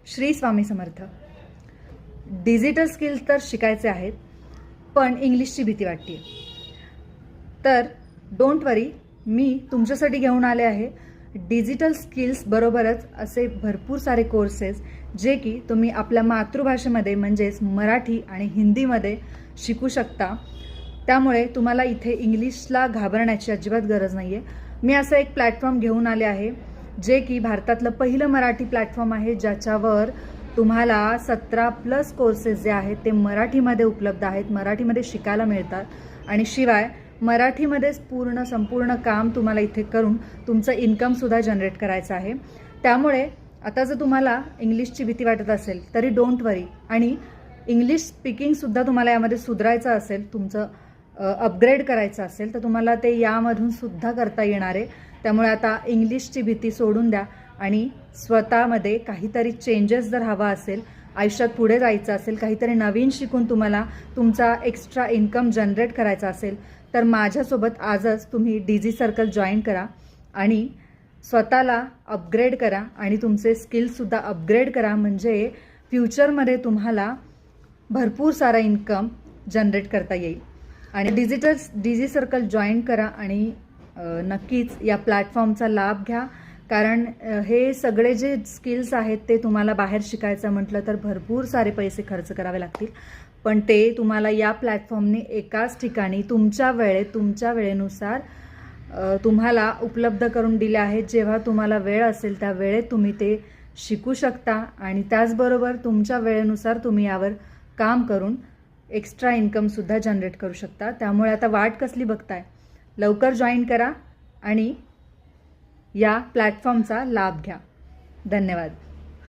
Shri Swami Samarth. Digital skills तर शिकायचे आहेत, पण इंग्लिशची भीती वाटते. तर डोंट वरी, मी तुमच्यासाठी घेऊन आले आहे डिजिटल स्किल्स बरोबरच असे भरपूर सारे कोर्सेस जे की तुम्ही आपल्या मातृभाषेमध्ये म्हणजेच मराठी आणि हिंदीमध्ये शिकू शकता. त्यामुळे तुम्हाला इथे इंग्लिशला घाबरण्याची अजिबात गरज नाही आहे. मी असं एक प्लॅटफॉर्म घेऊन आले आहे जे की भारतातलं पहिलं मराठी प्लॅटफॉर्म आहे, ज्याच्यावर तुम्हाला 17+ कोर्सेस जे आहेत ते मराठीमध्ये उपलब्ध आहेत, मराठीमध्ये शिकायला मिळतात. आणि शिवाय मराठीमध्येच संपूर्ण काम तुम्हाला इथे करून तुमचं इन्कमसुद्धा जनरेट करायचं आहे. त्यामुळे आता जर तुम्हाला इंग्लिशची भीती वाटत असेल तरी डोंट वरी, आणि इंग्लिश स्पीकिंगसुद्धा तुम्हाला यामध्ये सुधारायचं असेल, तुमचं अपग्रेड करायचं असेल तर तुम्हाला ते यामधून सुद्धा करता येणार आहे. त्यामुळे आता इंग्लिशची भीती सोडून द्या आणि स्वतःमध्ये काहीतरी चेंजेस जर हवा असेल, आयुष्यात पुढे जायचं असेल, काहीतरी नवीन शिकून तुम्हाला तुमचा एक्स्ट्रा इन्कम जनरेट करायचा असेल तर माझ्यासोबत आजच तुम्ही डीजी सर्कल जॉईन करा आणि स्वतःला अपग्रेड करा आणि तुमचे स्किल्ससुद्धा अपग्रेड करा. म्हणजे फ्युचरमध्ये तुम्हाला भरपूर सारा इन्कम जनरेट करता येईल. आणि डीजी सर्कल जॉईन करा आणि नक्कीच या प्लॅटफॉर्मचा लाभ घ्या. कारण हे सगळे जे स्किल्स आहेत ते तुम्हाला बाहेर शिकायचं म्हटलं तर भरपूर सारे पैसे खर्च करावे लागतील, पण ते तुम्हाला या प्लॅटफॉर्मने एकाच ठिकाणी तुमच्या वेळेनुसार तुम्हाला उपलब्ध करून दिले आहेत. जेव्हा तुम्हाला वेळ असेल त्या वेळेत तुम्ही ते शिकू शकता आणि त्याचबरोबर तुमच्या वेळेनुसार तुम्ही यावर काम करून एक्स्ट्रा इन्कमसुद्धा जनरेट करू शकता. त्यामुळे आता वाट कसली बघताय, लवकर जॉईन करा आणि या प्लॅटफॉर्मचा लाभ घ्या. धन्यवाद.